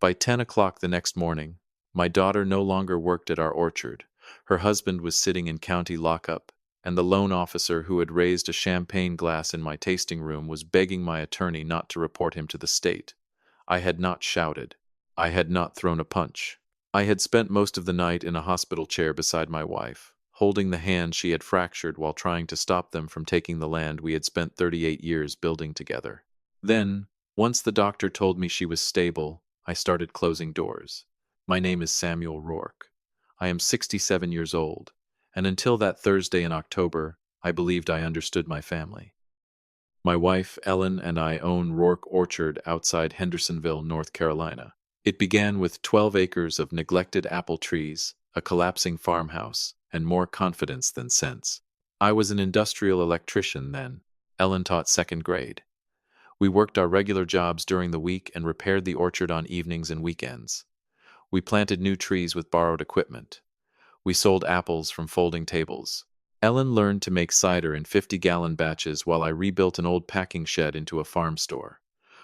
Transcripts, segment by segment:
By 10 o'clock the next morning, my daughter no longer worked at our orchard. Her husband was sitting in county lockup, and the loan officer who had raised a champagne glass in my tasting room was begging my attorney not to report him to the state. I had not shouted. I had not thrown a punch. I had spent most of the night in a hospital chair beside my wife, holding the hand she had fractured while trying to stop them from taking the land we had spent 38 years building together. Then, once the doctor told me she was stable, I started closing doors. My name is Samuel Rourke. I am 67 years old, and until that Thursday in October, I believed I understood my family. My wife, Ellen, and I own Rourke Orchard outside Hendersonville, North Carolina. It began with 12 acres of neglected apple trees, a collapsing farmhouse, and more confidence than sense. I was an industrial electrician then. Ellen taught second grade. We worked our regular jobs during the week and repaired the orchard on evenings and weekends. We planted new trees with borrowed equipment. We sold apples from folding tables. Ellen learned to make cider in 50-gallon batches while I rebuilt an old packing shed into a farm store.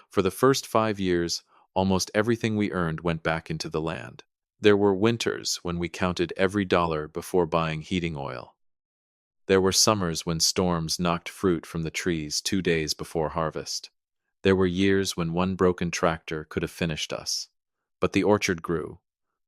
For the first 5 years, almost everything we earned went back into the land. There were winters when we counted every dollar before buying heating oil. There were summers when storms knocked fruit from the trees 2 days before harvest. There were years when one broken tractor could have finished us. But the orchard grew.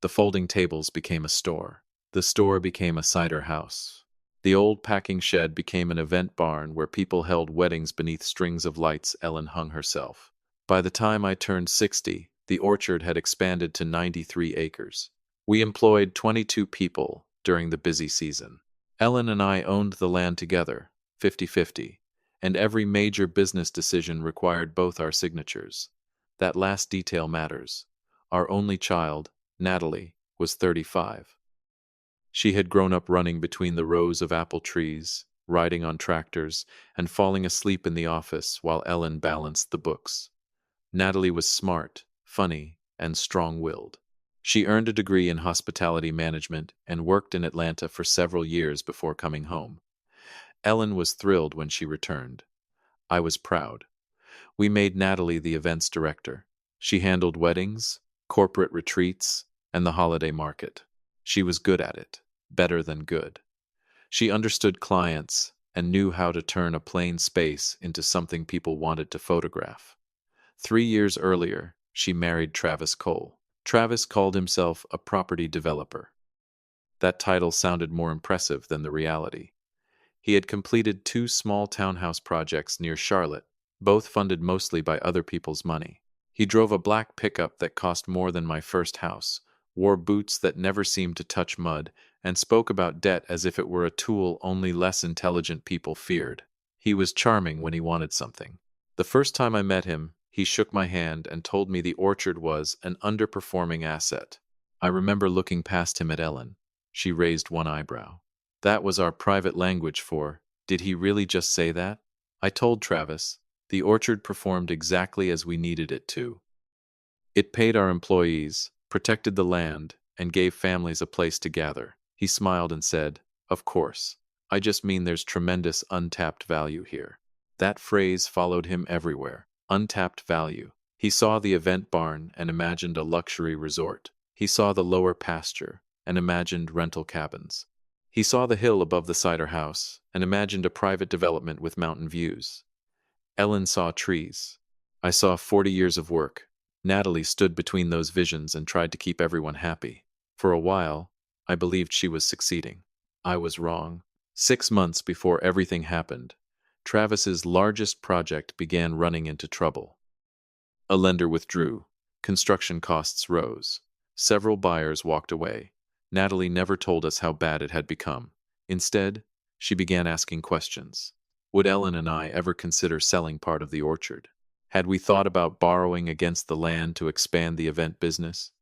The folding tables became a store. The store became a cider house. The old packing shed became an event barn where people held weddings beneath strings of lights Ellen hung herself. By the time I turned 60, the orchard had expanded to 93 acres. We employed 22 people during the busy season. Ellen and I owned the land together, 50-50. And every major business decision required both our signatures. That last detail matters. Our only child, Natalie, was 35. She had grown up running between the rows of apple trees, riding on tractors, and falling asleep in the office while Ellen balanced the books. Natalie was smart, funny, and strong-willed. She earned a degree in hospitality management and worked in Atlanta for several years before coming home. Ellen was thrilled when she returned. I was proud. We made Natalie the events director. She handled weddings, corporate retreats, and the holiday market. She was good at it, better than good. She understood clients and knew how to turn a plain space into something people wanted to photograph. 3 years earlier, she married Travis Cole. Travis called himself a property developer. That title sounded more impressive than the reality. He had completed 2 small townhouse projects near Charlotte, both funded mostly by other people's money. He drove a black pickup that cost more than my first house, wore boots that never seemed to touch mud, and spoke about debt as if it were a tool only less intelligent people feared. He was charming when he wanted something. The first time I met him, he shook my hand and told me the orchard was an underperforming asset. I remember looking past him at Ellen. She raised one eyebrow. That was our private language for, did he really just say that? I told Travis, the orchard performed exactly as we needed it to. It paid our employees, protected the land, and gave families a place to gather. He smiled and said, of course, I just mean there's tremendous untapped value here. That phrase followed him everywhere. Untapped value. He saw the event barn and imagined a luxury resort. He saw the lower pasture and imagined rental cabins. He saw the hill above the cider house and imagined a private development with mountain views. Ellen saw trees. I saw 40 years of work. Natalie stood between those visions and tried to keep everyone happy. For a while, I believed she was succeeding. I was wrong. 6 months before everything happened, Travis's largest project began running into trouble. A lender withdrew. Construction costs rose. Several buyers walked away. Natalie never told us how bad it had become. Instead, she began asking questions. Would Ellen and I ever consider selling part of the orchard? Had we thought about borrowing against the land to expand the event business?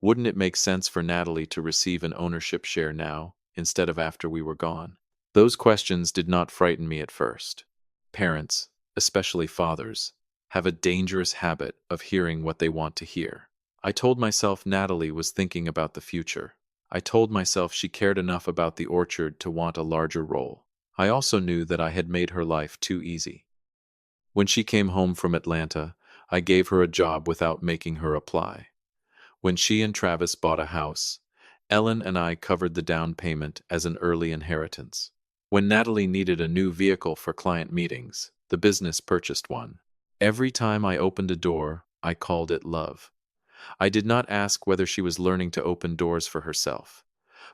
Wouldn't it make sense for Natalie to receive an ownership share now, instead of after we were gone? Those questions did not frighten me at first. Parents, especially fathers, have a dangerous habit of hearing what they want to hear. I told myself Natalie was thinking about the future. I told myself she cared enough about the orchard to want a larger role. I also knew that I had made her life too easy. When she came home from Atlanta, I gave her a job without making her apply. When she and Travis bought a house, Ellen and I covered the down payment as an early inheritance. When Natalie needed a new vehicle for client meetings, the business purchased one. Every time I opened a door, I called it love. I did not ask whether she was learning to open doors for herself.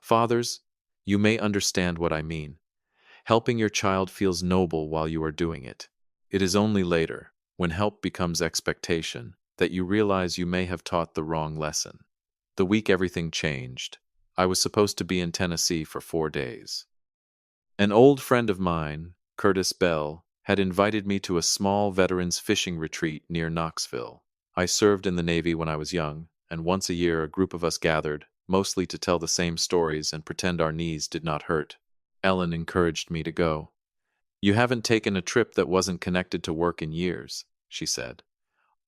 Fathers, you may understand what I mean. Helping your child feels noble while you are doing it. It is only later, when help becomes expectation, that you realize you may have taught the wrong lesson. The week everything changed. I was supposed to be in Tennessee for 4 days. An old friend of mine, Curtis Bell, had invited me to a small veterans fishing retreat near Knoxville. I served in the Navy when I was young, and once a year a group of us gathered, mostly to tell the same stories and pretend our knees did not hurt. Ellen encouraged me to go. "You haven't taken a trip that wasn't connected to work in years," she said.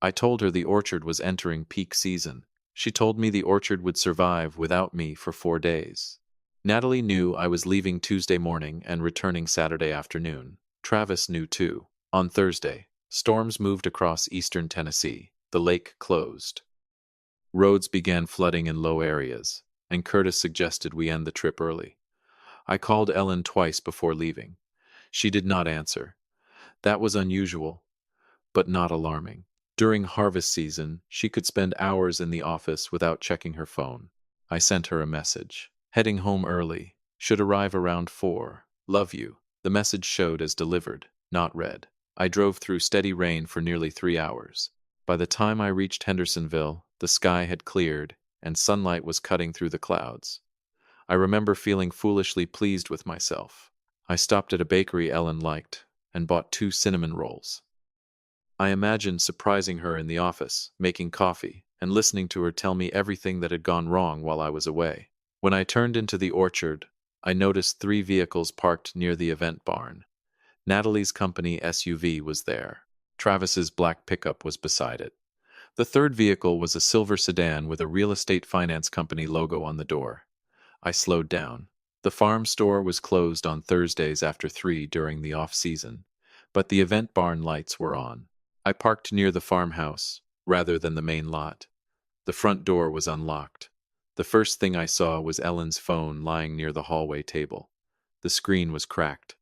I told her the orchard was entering peak season. She told me the orchard would survive without me for 4 days. Natalie knew I was leaving Tuesday morning and returning Saturday afternoon. Travis knew too. On Thursday, storms moved across eastern Tennessee. The lake closed. Roads began flooding in low areas, and Curtis suggested we end the trip early. I called Ellen twice before leaving. She did not answer. That was unusual, but not alarming. During harvest season, she could spend hours in the office without checking her phone. I sent her a message. "Heading home early. Should arrive around 4. Love you." The message showed as delivered, not read. I drove through steady rain for nearly 3 hours. By the time I reached Hendersonville, the sky had cleared, and sunlight was cutting through the clouds. I remember feeling foolishly pleased with myself. I stopped at a bakery Ellen liked, and bought 2 cinnamon rolls. I imagined surprising her in the office, making coffee, and listening to her tell me everything that had gone wrong while I was away. When I turned into the orchard, I noticed 3 vehicles parked near the event barn. Natalie's company SUV was there. Travis's black pickup was beside it. The third vehicle was a silver sedan with a real estate finance company logo on the door. I slowed down. The farm store was closed on Thursdays after 3 during the off-season, but the event barn lights were on. I parked near the farmhouse, rather than the main lot. The front door was unlocked. The first thing I saw was Ellen's phone lying near the hallway table. The screen was cracked.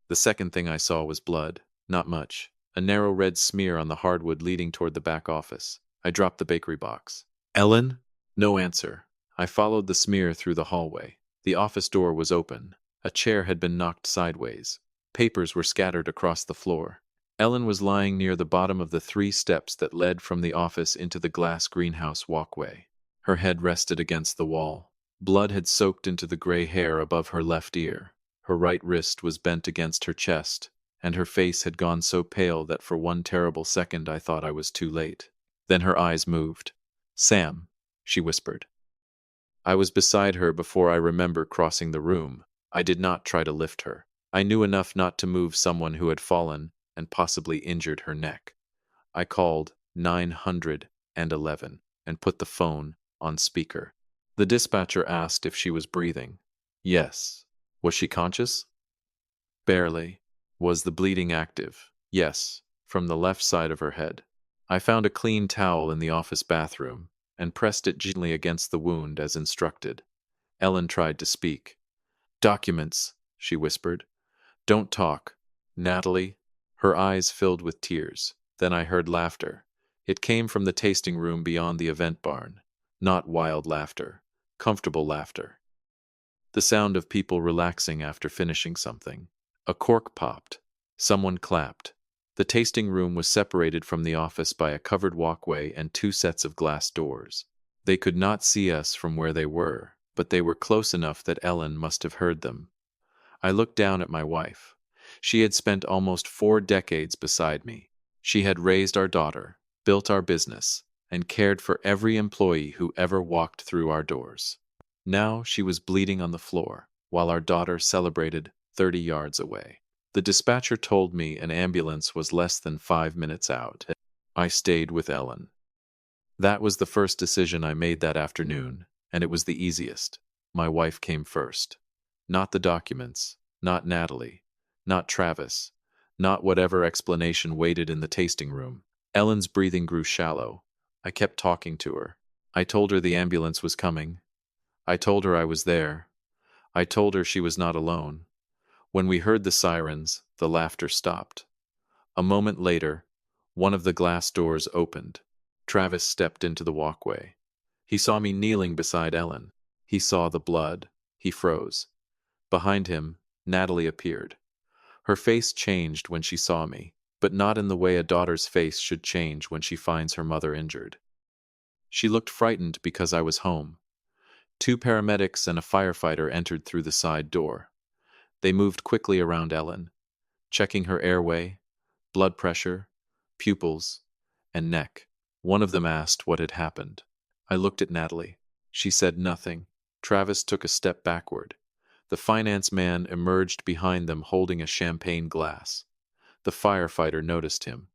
The second thing I saw was blood. Not much. A narrow red smear on the hardwood leading toward the back office. I dropped the bakery box. "Ellen?" No answer. I followed the smear through the hallway. The office door was open. A chair had been knocked sideways. Papers were scattered across the floor. Ellen was lying near the bottom of the 3 steps that led from the office into the glass greenhouse walkway. Her head rested against the wall. Blood had soaked into the gray hair above her left ear. Her right wrist was bent against her chest, and her face had gone so pale that for one terrible second I thought I was too late. Then her eyes moved. "Sam," she whispered. I was beside her before I remember crossing the room. I did not try to lift her. I knew enough not to move someone who had fallen and possibly injured her neck. I called 911 and put the phone on speaker. The dispatcher asked if she was breathing. Yes. Was she conscious? Barely. Was the bleeding active? Yes, from the left side of her head. I found a clean towel in the office bathroom and pressed it gently against the wound as instructed. Ellen tried to speak. "Documents," she whispered. "Don't talk. Natalie." Her eyes filled with tears. Then I heard laughter. It came from the tasting room beyond the event barn. Not wild laughter. Comfortable laughter. The sound of people relaxing after finishing something. A cork popped. Someone clapped. The tasting room was separated from the office by a covered walkway and 2 sets of glass doors. They could not see us from where they were, but they were close enough that Ellen must have heard them. I looked down at my wife. She had spent almost 4 decades beside me. She had raised our daughter, built our business, and cared for every employee who ever walked through our doors. Now she was bleeding on the floor, while our daughter celebrated 30 yards away. The dispatcher told me an ambulance was less than 5 minutes out. I stayed with Ellen. That was the first decision I made that afternoon, and it was the easiest. My wife came first. Not the documents, not Natalie, not Travis, not whatever explanation waited in the tasting room. Ellen's breathing grew shallow. I kept talking to her. I told her the ambulance was coming. I told her I was there. I told her she was not alone. When we heard the sirens, the laughter stopped. A moment later, one of the glass doors opened. Travis stepped into the walkway. He saw me kneeling beside Ellen. He saw the blood. He froze. Behind him, Natalie appeared. Her face changed when she saw me, but not in the way a daughter's face should change when she finds her mother injured. She looked frightened because I was home. Two paramedics and a firefighter entered through the side door. They moved quickly around Ellen, checking her airway, blood pressure, pupils, and neck. One of them asked what had happened. I looked at Natalie. She said nothing. Travis took a step backward. The finance man emerged behind them holding a champagne glass. The firefighter noticed him.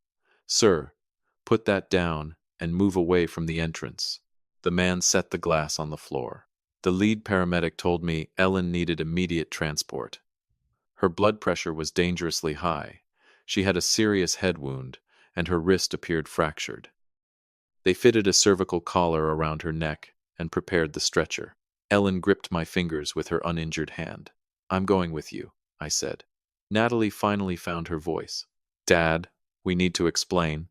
"Sir, put that down and move away from the entrance." The man set the glass on the floor. The lead paramedic told me Ellen needed immediate transport. Her blood pressure was dangerously high. She had a serious head wound, and her wrist appeared fractured. They fitted a cervical collar around her neck and prepared the stretcher. Ellen gripped my fingers with her uninjured hand. "I'm going with you," I said. Natalie finally found her voice. "Dad, we need to explain."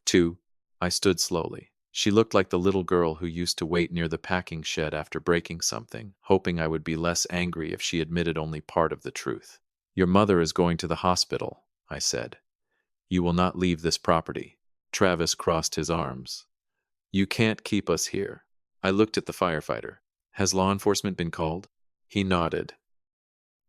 "Two." I stood slowly. She looked like the little girl who used to wait near the packing shed after breaking something, hoping I would be less angry if she admitted only part of the truth. "Your mother is going to the hospital," I said. "You will not leave this property." Travis crossed his arms. "You can't keep us here." I looked at the firefighter. "Has law enforcement been called?" He nodded.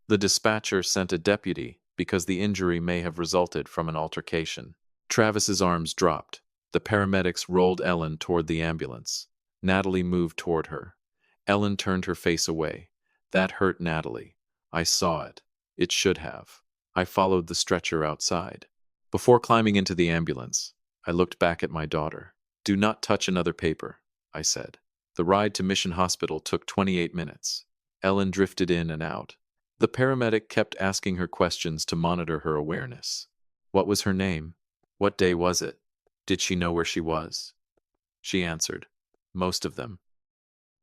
"The dispatcher sent a deputy because the injury may have resulted from an altercation." Travis's arms dropped. The paramedics rolled Ellen toward the ambulance. Natalie moved toward her. Ellen turned her face away. That hurt Natalie. I saw it. It should have. I followed the stretcher outside. Before climbing into the ambulance, I looked back at my daughter. "Do not touch another paper," I said. The ride to Mission Hospital took 28 minutes. Ellen drifted in and out. The paramedic kept asking her questions to monitor her awareness. What was her name? What day was it? Did she know where she was? She answered, "Most of them."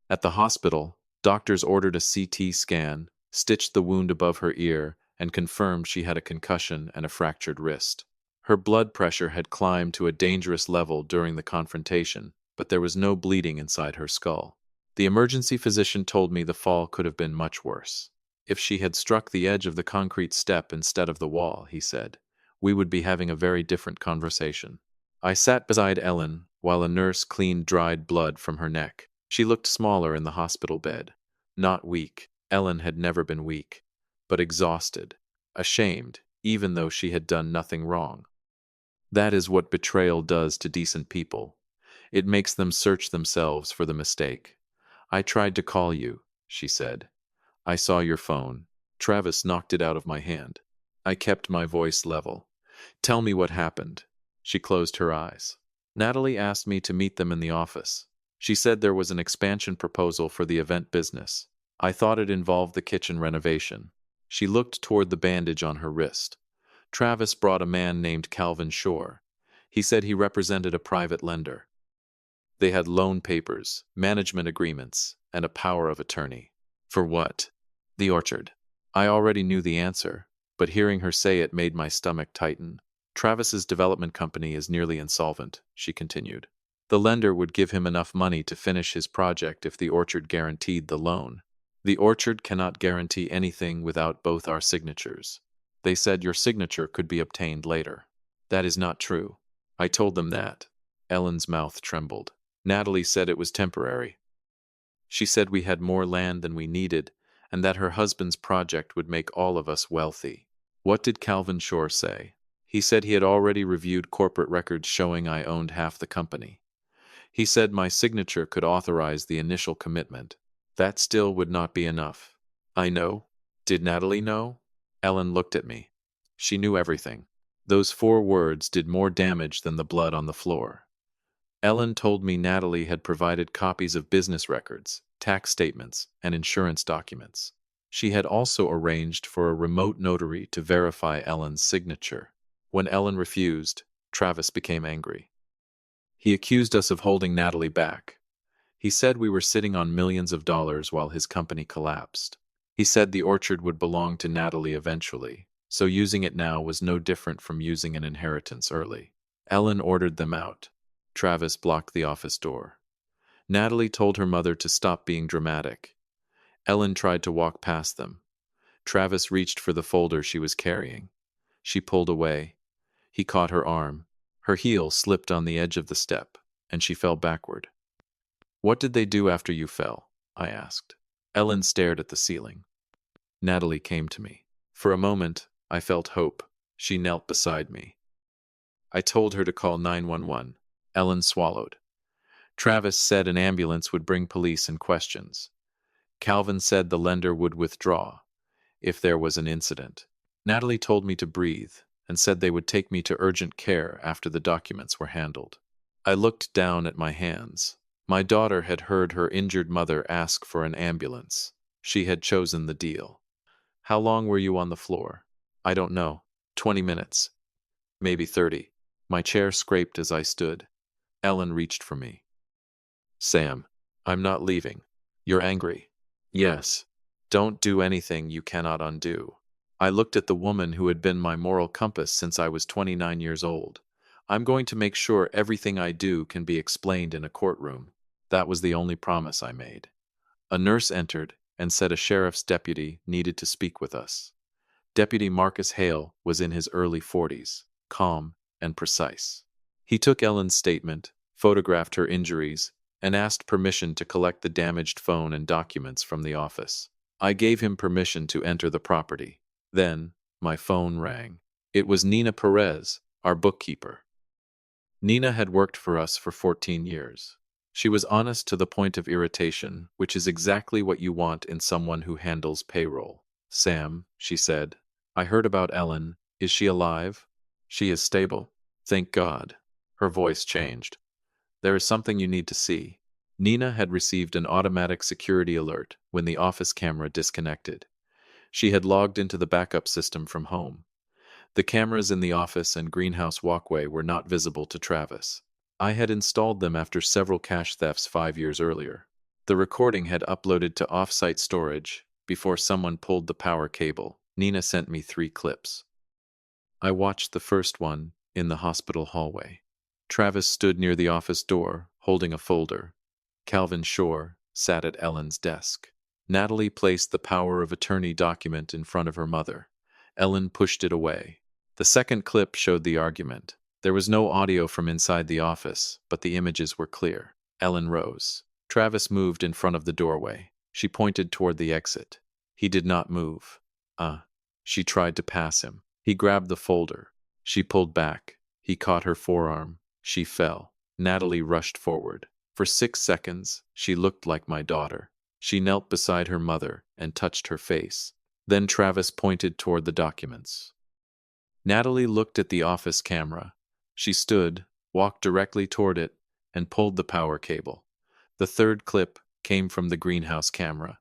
At the hospital, doctors ordered a CT scan, stitched the wound above her ear, and confirmed she had a concussion and a fractured wrist. Her blood pressure had climbed to a dangerous level during the confrontation, but there was no bleeding inside her skull. The emergency physician told me the fall could have been much worse. If she had struck the edge of the concrete step instead of the wall, he said, we would be having a very different conversation. I sat beside Ellen while a nurse cleaned dried blood from her neck. She looked smaller in the hospital bed. Not weak. Ellen had never been weak, but exhausted, ashamed, even though she had done nothing wrong. That is what betrayal does to decent people. It makes them search themselves for the mistake. "I tried to call you," she said. "I saw your phone." Travis knocked it out of my hand. I kept my voice level. "Tell me what happened." She closed her eyes. "Natalie asked me to meet them in the office. She said there was an expansion proposal for the event business. I thought it involved the kitchen renovation." She looked toward the bandage on her wrist. "Travis brought a man named Calvin Shore. He said he represented a private lender. They had loan papers, management agreements, and a power of attorney." "For what?" "The orchard." I already knew the answer, but hearing her say it made my stomach tighten. "Travis's development company is nearly insolvent," she continued. "The lender would give him enough money to finish his project if the orchard guaranteed the loan. The orchard cannot guarantee anything without both our signatures. They said your signature could be obtained later." "That is not true." I told them that. Ellen's mouth trembled. "Natalie said it was temporary. She said we had more land than we needed, and that her husband's project would make all of us wealthy." "What did Calvin Shore say?" "He said he had already reviewed corporate records showing I owned half the company. He said my signature could authorize the initial commitment. That still would not be enough." "I know." "Did Natalie know?" Ellen looked at me. She knew everything. Those 4 words did more damage than the blood on the floor. Ellen told me Natalie had provided copies of business records, tax statements, and insurance documents. She had also arranged for a remote notary to verify Ellen's signature. When Ellen refused, Travis became angry. He accused us of holding Natalie back. He said we were sitting on millions of dollars while his company collapsed. He said the orchard would belong to Natalie eventually, so using it now was no different from using an inheritance early. Ellen ordered them out. Travis blocked the office door. Natalie told her mother to stop being dramatic. Ellen tried to walk past them. Travis reached for the folder she was carrying. She pulled away. He caught her arm. Her heel slipped on the edge of the step, and she fell backward. "What did they do after you fell?" I asked. Ellen stared at the ceiling. Natalie came to me. For a moment, I felt hope. She knelt beside me. I told her to call 911. Ellen swallowed. Travis said an ambulance would bring police and questions. Calvin said the lender would withdraw if there was an incident. Natalie told me to breathe and said they would take me to urgent care after the documents were handled. I looked down at my hands. My daughter had heard her injured mother ask for an ambulance. She had chosen the deal. "How long were you on the floor?" "I don't know. 20 minutes. Maybe 30. My chair scraped as I stood. Ellen reached for me. "Sam, I'm not leaving. You're angry." "Yes. Don't do anything you cannot undo." I looked at the woman who had been my moral compass since I was 29 years old. "I'm going to make sure everything I do can be explained in a courtroom." That was the only promise I made. A nurse entered and said a sheriff's deputy needed to speak with us. Deputy Marcus Hale was in his early 40s, calm and precise. He took Ellen's statement, photographed her injuries, and asked permission to collect the damaged phone and documents from the office. I gave him permission to enter the property. Then, my phone rang. It was Nina Perez, our bookkeeper. Nina had worked for us for 14 years. She was honest to the point of irritation, which is exactly what you want in someone who handles payroll. "Sam," she said, "I heard about Ellen. Is she alive?" "She is stable. Thank God." Her voice changed. "There is something you need to see." Nina had received an automatic security alert when the office camera disconnected. She had logged into the backup system from home. The cameras in the office and greenhouse walkway were not visible to Travis. I had installed them after several cash thefts 5 years earlier. The recording had uploaded to off-site storage before someone pulled the power cable. Nina sent me 3 clips. I watched the first one in the hospital hallway. Travis stood near the office door, holding a folder. Calvin Shore sat at Ellen's desk. Natalie placed the power of attorney document in front of her mother. Ellen pushed it away. The second clip showed the argument. There was no audio from inside the office, but the images were clear. Ellen rose. Travis moved in front of the doorway. She pointed toward the exit. He did not move. She tried to pass him. He grabbed the folder. She pulled back. He caught her forearm. She fell. Natalie rushed forward. For 6 seconds, she looked like my daughter. She knelt beside her mother and touched her face. Then Travis pointed toward the documents. Natalie looked at the office camera. She stood, walked directly toward it, and pulled the power cable. The third clip came from the greenhouse camera.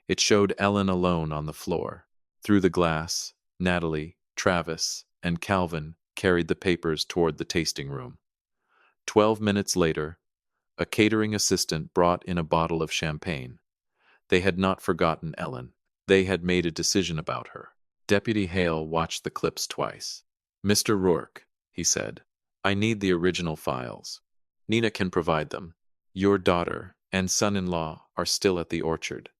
It showed Ellen alone on the floor. Through the glass, Natalie, Travis, and Calvin carried the papers toward the tasting room. 12 minutes later, a catering assistant brought in a bottle of champagne. They had not forgotten Ellen. They had made a decision about her. Deputy Hale watched the clips twice. "Mr. Rourke," he said, "I need the original files. Nina can provide them. Your daughter and son-in-law are still at the orchard.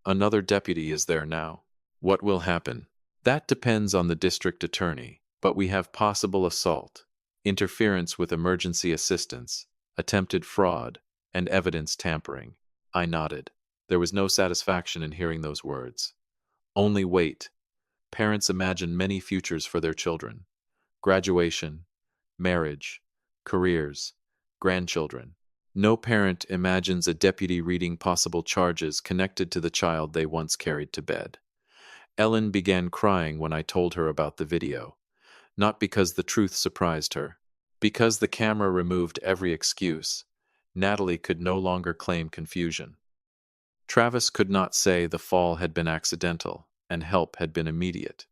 Another deputy is there now. What will happen? That depends on the district attorney, but we have possible assault, interference with emergency assistance, attempted fraud, and evidence tampering." I nodded. There was no satisfaction in hearing those words. Only wait. Parents imagine many futures for their children. Graduation, marriage, careers, grandchildren. No parent imagines a deputy reading possible charges connected to the child they once carried to bed. Ellen began crying when I told her about the video. Not because the truth surprised her. Because the camera removed every excuse. Natalie could no longer claim confusion. Travis could not say the fall had been accidental and help had been immediate.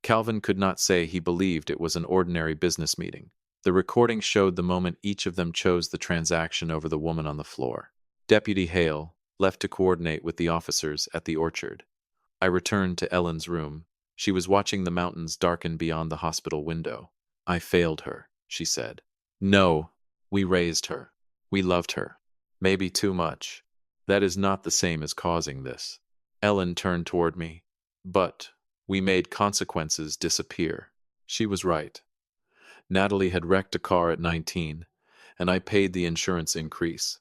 Calvin could not say he believed it was an ordinary business meeting. The recording showed the moment each of them chose the transaction over the woman on the floor. Deputy Hale left to coordinate with the officers at the orchard. I returned to Ellen's room. She was watching the mountains darken beyond the hospital window. I failed her, she said. No, we raised her. We loved her. Maybe too much. That is not the same as causing this. Ellen turned toward me. But we made consequences disappear. She was right. Natalie had wrecked a car at 19, and I paid the insurance increase.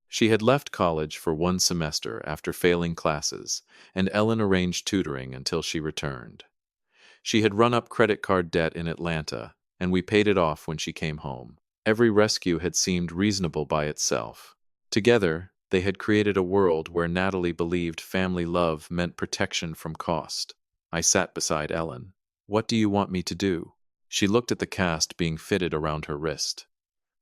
She had left college for one semester after failing classes, and Ellen arranged tutoring until she returned. She had run up credit card debt in Atlanta, and we paid it off when she came home. Every rescue had seemed reasonable by itself. Together, they had created a world where Natalie believed family love meant protection from cost. I sat beside Ellen. What do you want me to do? She looked at the cast being fitted around her wrist.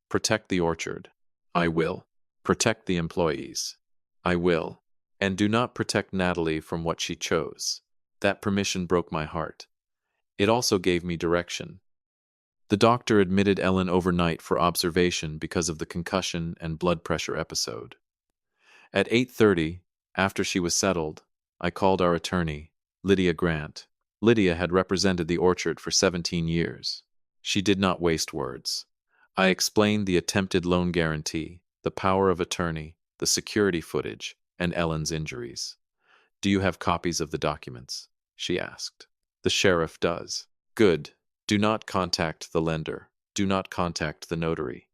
Protect the orchard. I will. Protect the employees. I will. And do not protect Natalie from what she chose. That permission broke my heart. It also gave me direction. The doctor admitted Ellen overnight for observation because of the concussion and blood pressure episode. At 8:30, after she was settled, I called our attorney, Lydia Grant. Lydia had represented the orchard for 17 years. She did not waste words. I explained the attempted loan guarantee, the power of attorney, the security footage, and Ellen's injuries. Do you have copies of the documents? She asked. The sheriff does. Good. Do not contact the lender. Do not contact the notary.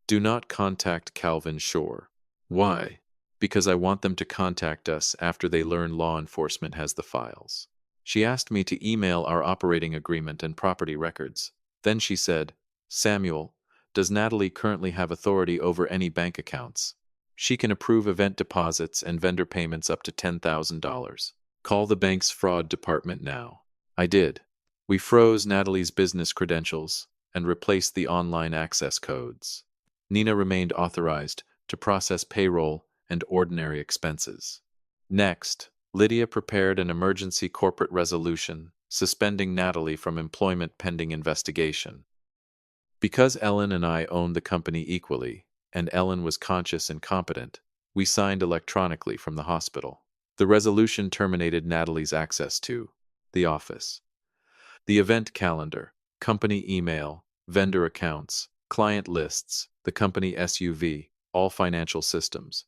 Do not contact Calvin Shore. Why? Because I want them to contact us after they learn law enforcement has the files. She asked me to email our operating agreement and property records. Then she said, Samuel, does Natalie currently have authority over any bank accounts? She can approve event deposits and vendor payments up to $10,000. Call the bank's fraud department now. I did. We froze Natalie's business credentials and replaced the online access codes. Nina remained authorized to process payroll and ordinary expenses. Next, Lydia prepared an emergency corporate resolution suspending Natalie from employment pending investigation. Because Ellen and I owned the company equally, and Ellen was conscious and competent, we signed electronically from the hospital. The resolution terminated Natalie's access to the office, the event calendar, company email, vendor accounts, client lists, the company SUV, all financial systems.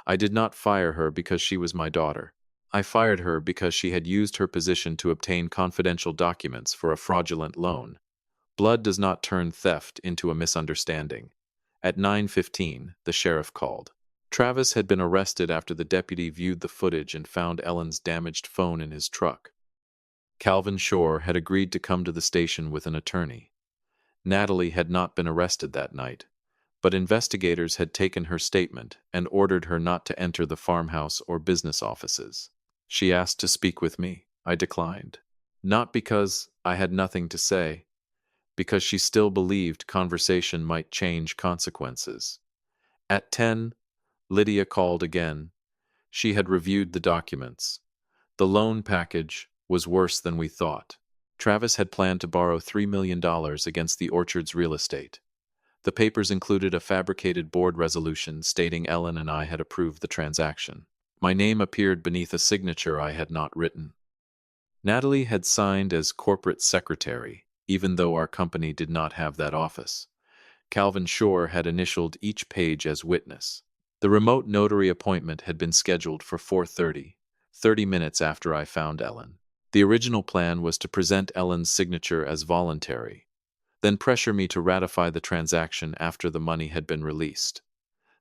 I did not fire her because she was my daughter. I fired her because she had used her position to obtain confidential documents for a fraudulent loan. Blood does not turn theft into a misunderstanding. At 9:15, the sheriff called. Travis had been arrested after the deputy viewed the footage and found Ellen's damaged phone in his truck. Calvin Shore had agreed to come to the station with an attorney. Natalie had not been arrested that night, but investigators had taken her statement and ordered her not to enter the farmhouse or business offices. She asked to speak with me. I declined. Not because I had nothing to say, because she still believed conversation might change consequences. At 10, Lydia called again. She had reviewed the documents. The loan package was worse than we thought. Travis had planned to borrow $3 million against the orchard's real estate. The papers included a fabricated board resolution stating Ellen and I had approved the transaction. My name appeared beneath a signature I had not written. Natalie had signed as corporate secretary, even though our company did not have that office. Calvin Shore had initialed each page as witness. The remote notary appointment had been scheduled for 4:30, 30 minutes after I found Ellen. The original plan was to present Ellen's signature as voluntary, then pressure me to ratify the transaction after the money had been released.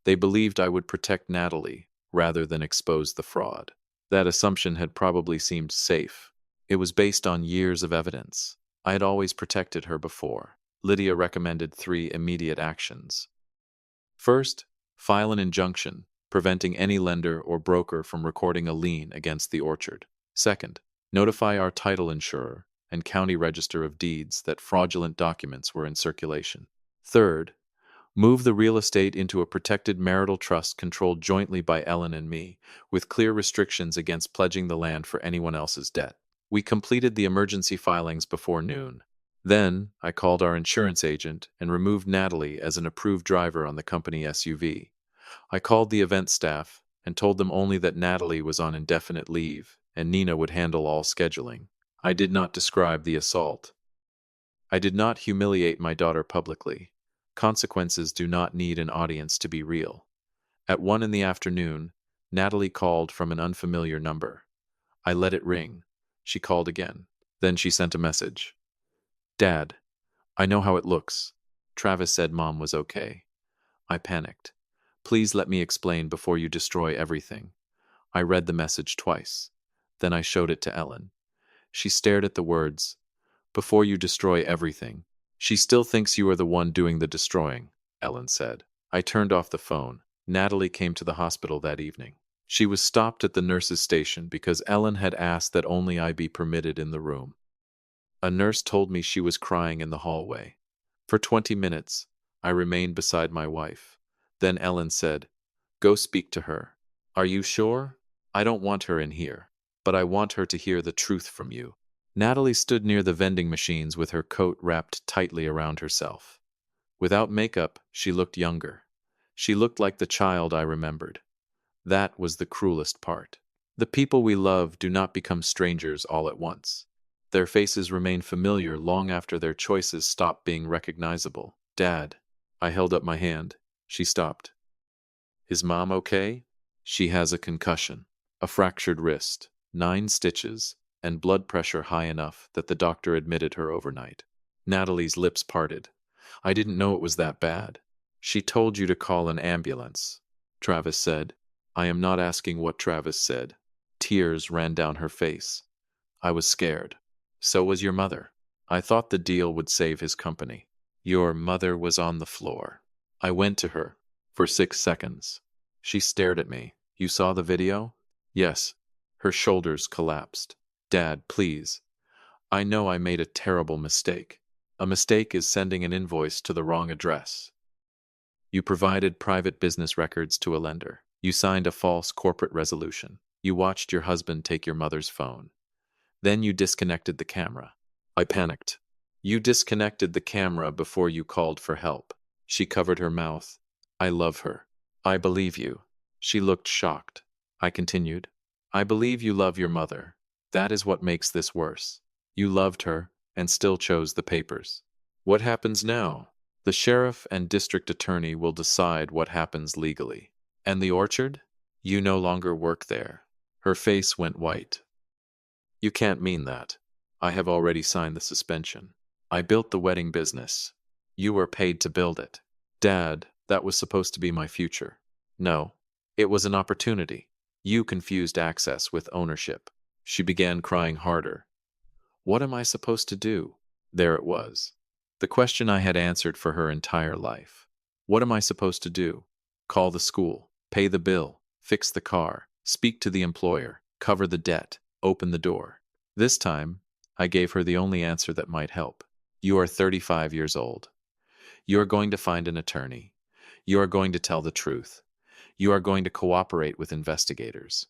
They believed I would protect Natalie rather than expose the fraud. That assumption had probably seemed safe. It was based on years of evidence. I had always protected her before. Lydia recommended 3 immediate actions. First, file an injunction, preventing any lender or broker from recording a lien against the orchard. Second, notify our title insurer and county register of deeds that fraudulent documents were in circulation. Third, move the real estate into a protected marital trust controlled jointly by Ellen and me, with clear restrictions against pledging the land for anyone else's debt. We completed the emergency filings before noon. Then, I called our insurance agent and removed Natalie as an approved driver on the company SUV. I called the event staff and told them only that Natalie was on indefinite leave and Nina would handle all scheduling. I did not describe the assault. I did not humiliate my daughter publicly. Consequences do not need an audience to be real. At 1 in the afternoon, Natalie called from an unfamiliar number. I let it ring. She called again. Then she sent a message. Dad, I know how it looks. Travis said Mom was okay. I panicked. Please let me explain before you destroy everything. I read the message twice. Then I showed it to Ellen. She stared at the words, before you destroy everything. She still thinks you are the one doing the destroying, Ellen said. I turned off the phone. Natalie came to the hospital that evening. She was stopped at the nurse's station because Ellen had asked that only I be permitted in the room. A nurse told me she was crying in the hallway. For 20 minutes, I remained beside my wife. Then Ellen said, "Go speak to her." "Are you sure?" "I don't want her in here, but I want her to hear the truth from you." Natalie stood near the vending machines with her coat wrapped tightly around herself. Without makeup, she looked younger. She looked like the child I remembered. That was the cruelest part. The people we love do not become strangers all at once. Their faces remain familiar long after their choices stop being recognizable. "Dad." I held up my hand. She stopped. "Is Mom okay?" "She has a concussion, a fractured wrist, 9 stitches, and blood pressure high enough that the doctor admitted her overnight." Natalie's lips parted. "I didn't know it was that bad." "She told you to call an ambulance," Travis said. I am not asking what Travis said. Tears ran down her face. I was scared. "So was your mother. I thought the deal would save his company." "Your mother was on the floor." I went to her. For 6 seconds. She stared at me. "You saw the video?" "Yes." Her shoulders collapsed. "Dad, please. I know I made a terrible mistake. A mistake is sending an invoice to the wrong address. You provided private business records to a lender. You signed a false corporate resolution. You watched your husband take your mother's phone. Then you disconnected the camera." I panicked. "You disconnected the camera before you called for help." She covered her mouth. "I love her." "I believe you." She looked shocked. I continued. "I believe you love your mother. That is what makes this worse. You loved her and still chose the papers. What happens now? The sheriff and district attorney will decide what happens legally. And the orchard? You no longer work there." Her face went white. "You can't mean that. I have already signed the suspension. I built the wedding business. You were paid to build it." "Dad, that was supposed to be my future." "No. It was an opportunity. You confused access with ownership." She began crying harder. "What am I supposed to do?" There it was. The question I had answered for her entire life. What am I supposed to do? Call the school, pay the bill, fix the car, speak to the employer, cover the debt, open the door. This time, I gave her the only answer that might help. "You are 35 years old. You are going to find an attorney. You are going to tell the truth. You are going to cooperate with investigators.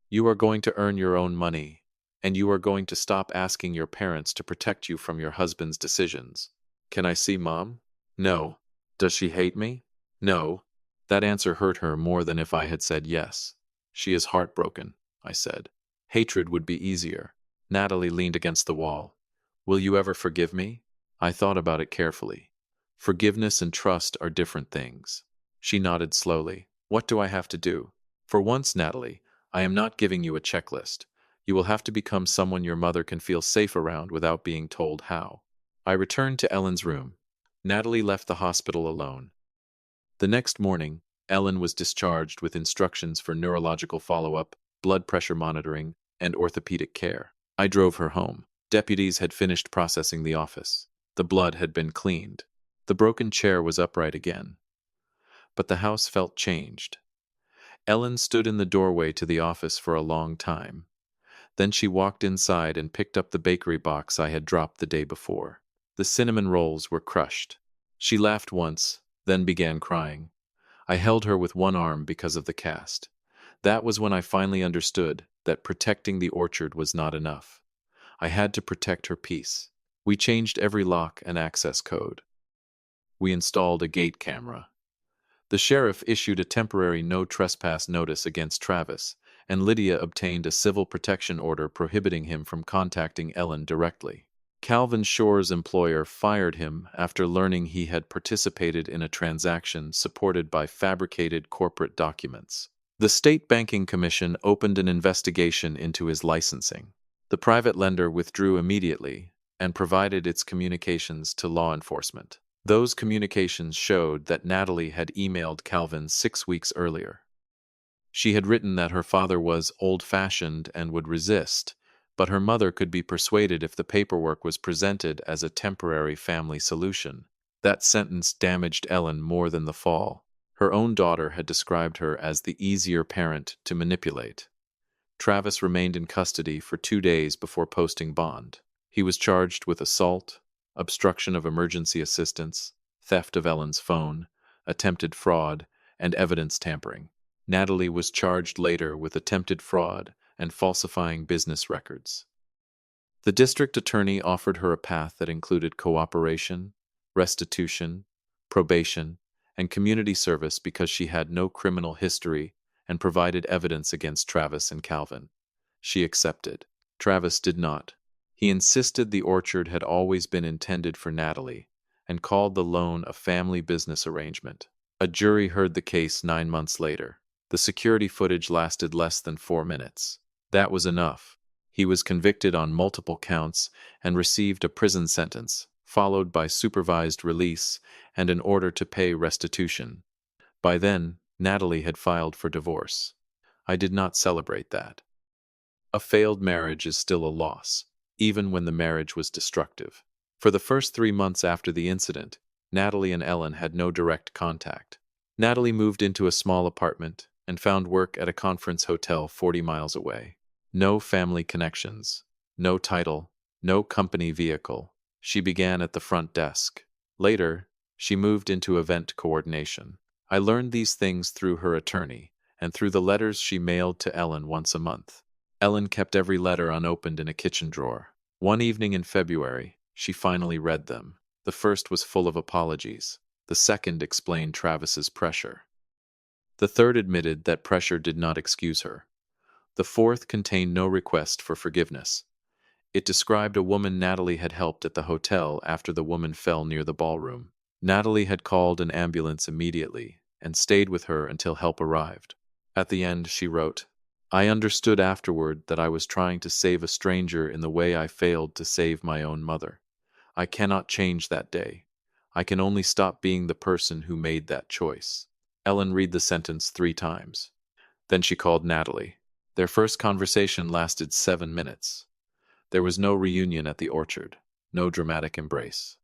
You are going to earn your own money, and you are going to stop asking your parents to protect you from your husband's decisions." "Can I see Mom?" "No." "Does she hate me?" "No." That answer hurt her more than if I had said yes. "She is heartbroken," I said. "Hatred would be easier." Natalie leaned against the wall. "Will you ever forgive me?" I thought about it carefully. Forgiveness and trust are different things. She nodded slowly. "What do I have to do?" "For once, Natalie, I am not giving you a checklist. You will have to become someone your mother can feel safe around without being told how." I returned to Ellen's room. Natalie left the hospital alone. The next morning, Ellen was discharged with instructions for neurological follow-up, blood pressure monitoring, and orthopedic care. I drove her home. Deputies had finished processing the office. The blood had been cleaned. The broken chair was upright again. But the house felt changed. Ellen stood in the doorway to the office for a long time. Then she walked inside and picked up the bakery box I had dropped the day before. The cinnamon rolls were crushed. She laughed once, then began crying. I held her with one arm because of the cast. That was when I finally understood that protecting the orchard was not enough. I had to protect her peace. We changed every lock and access code. We installed a gate camera. The sheriff issued a temporary no trespass notice against Travis, and Lydia obtained a civil protection order prohibiting him from contacting Ellen directly. Calvin Shore's employer fired him after learning he had participated in a transaction supported by fabricated corporate documents. The State Banking Commission opened an investigation into his licensing. The private lender withdrew immediately and provided its communications to law enforcement. Those communications showed that Natalie had emailed Calvin 6 weeks earlier. She had written that her father was old-fashioned and would resist, but her mother could be persuaded if the paperwork was presented as a temporary family solution. That sentence damaged Ellen more than the fall. Her own daughter had described her as the easier parent to manipulate. Travis remained in custody for 2 days before posting bond. He was charged with assault, obstruction of emergency assistance, theft of Ellen's phone, attempted fraud, and evidence tampering. Natalie was charged later with attempted fraud and falsifying business records. The district attorney offered her a path that included cooperation, restitution, probation, and community service because she had no criminal history and provided evidence against Travis and Calvin. She accepted. Travis did not. He insisted the orchard had always been intended for Natalie and called the loan a family business arrangement. A jury heard the case 9 months later. The security footage lasted less than 4 minutes. That was enough. He was convicted on multiple counts and received a prison sentence, followed by supervised release and an order to pay restitution. By then, Natalie had filed for divorce. I did not celebrate that. A failed marriage is still a loss, even when the marriage was destructive. For the first 3 months after the incident, Natalie and Ellen had no direct contact. Natalie moved into a small apartment and found work at a conference hotel 40 miles away. No family connections, no title, no company vehicle. She began at the front desk. Later, she moved into event coordination. I learned these things through her attorney and through the letters she mailed to Ellen once a month. Ellen kept every letter unopened in a kitchen drawer. One evening in February, she finally read them. The first was full of apologies. The second explained Travis's pressure. The third admitted that pressure did not excuse her. The fourth contained no request for forgiveness. It described a woman Natalie had helped at the hotel after the woman fell near the ballroom. Natalie had called an ambulance immediately and stayed with her until help arrived. At the end, she wrote, "I understood afterward that I was trying to save a stranger in the way I failed to save my own mother. I cannot change that day. I can only stop being the person who made that choice." Ellen read the sentence 3 times. Then she called Natalie. Their first conversation lasted 7 minutes. There was no reunion at the orchard, no dramatic embrace,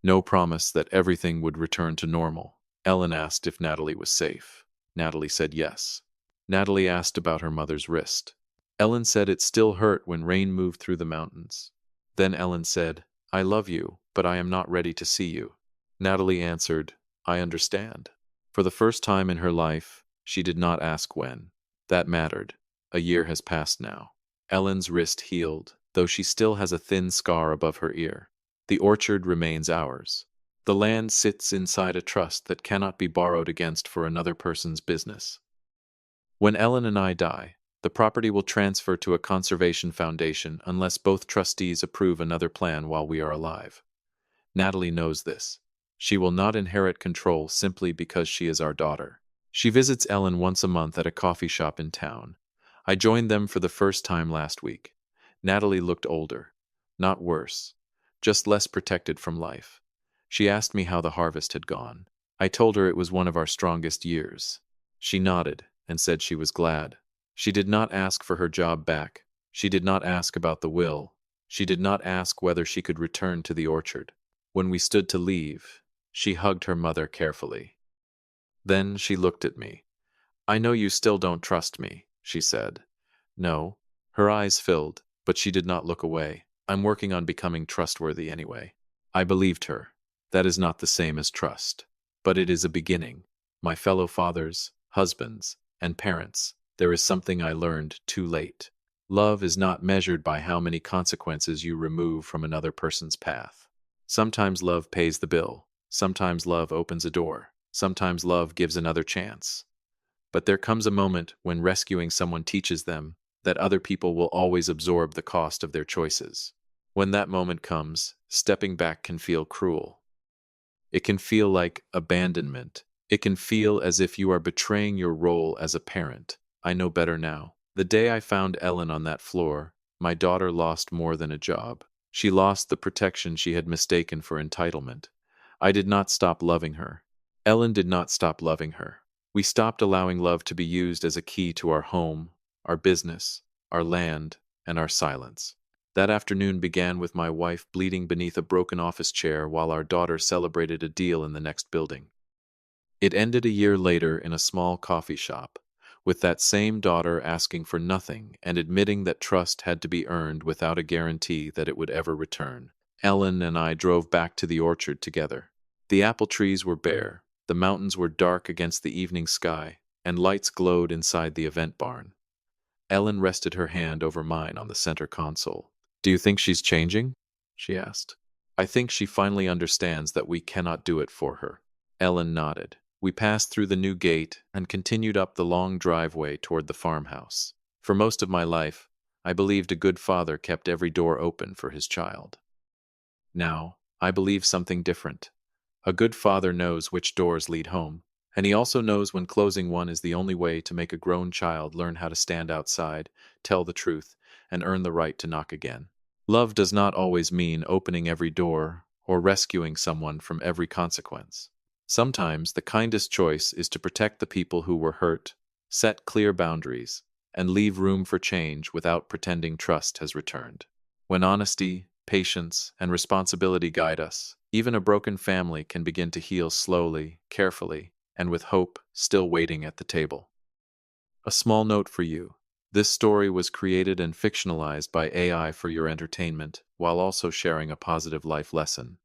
no promise that everything would return to normal. Ellen asked if Natalie was safe. Natalie said yes. Natalie asked about her mother's wrist. Ellen said it still hurt when rain moved through the mountains. Then Ellen said, "I love you, but I am not ready to see you." Natalie answered, "I understand." For the first time in her life, she did not ask when. That mattered. A year has passed now. Ellen's wrist healed, though she still has a thin scar above her ear. The orchard remains ours. The land sits inside a trust that cannot be borrowed against for another person's business. When Ellen and I die, the property will transfer to a conservation foundation unless both trustees approve another plan while we are alive. Natalie knows this. She will not inherit control simply because she is our daughter. She visits Ellen once a month at a coffee shop in town. I joined them for the first time last week. Natalie looked older, not worse, just less protected from life. She asked me how the harvest had gone. I told her it was one of our strongest years. She nodded and said she was glad. She did not ask for her job back. She did not ask about the will. She did not ask whether she could return to the orchard. When we stood to leave, she hugged her mother carefully. Then she looked at me. "I know you still don't trust me," she said. No. Her eyes filled, but she did not look away. "I'm working on becoming trustworthy anyway." I believed her. That is not the same as trust. But it is a beginning. My fellow fathers, husbands, and parents, there is something I learned too late. Love is not measured by how many consequences you remove from another person's path. Sometimes love pays the bill. Sometimes love opens a door. Sometimes love gives another chance. But there comes a moment when rescuing someone teaches them that other people will always absorb the cost of their choices. When that moment comes, stepping back can feel cruel. It can feel like abandonment. It can feel as if you are betraying your role as a parent. I know better now. The day I found Ellen on that floor, my daughter lost more than a job. She lost the protection she had mistaken for entitlement. I did not stop loving her. Ellen did not stop loving her. We stopped allowing love to be used as a key to our home, our business, our land, and our silence. That afternoon began with my wife bleeding beneath a broken office chair while our daughter celebrated a deal in the next building. It ended a year later in a small coffee shop, with that same daughter asking for nothing and admitting that trust had to be earned without a guarantee that it would ever return. Ellen and I drove back to the orchard together. The apple trees were bare, the mountains were dark against the evening sky, and lights glowed inside the event barn. Ellen rested her hand over mine on the center console. "Do you think she's changing?" she asked. "I think she finally understands that we cannot do it for her." Ellen nodded. We passed through the new gate and continued up the long driveway toward the farmhouse. For most of my life, I believed a good father kept every door open for his child. Now, I believe something different. A good father knows which doors lead home, and he also knows when closing one is the only way to make a grown child learn how to stand outside, tell the truth, and earn the right to knock again. Love does not always mean opening every door or rescuing someone from every consequence. Sometimes the kindest choice is to protect the people who were hurt, set clear boundaries, and leave room for change without pretending trust has returned. When honesty, patience, and responsibility guide us, even a broken family can begin to heal slowly, carefully, and with hope still waiting at the table. A small note for you. This story was created and fictionalized by AI for your entertainment, while also sharing a positive life lesson.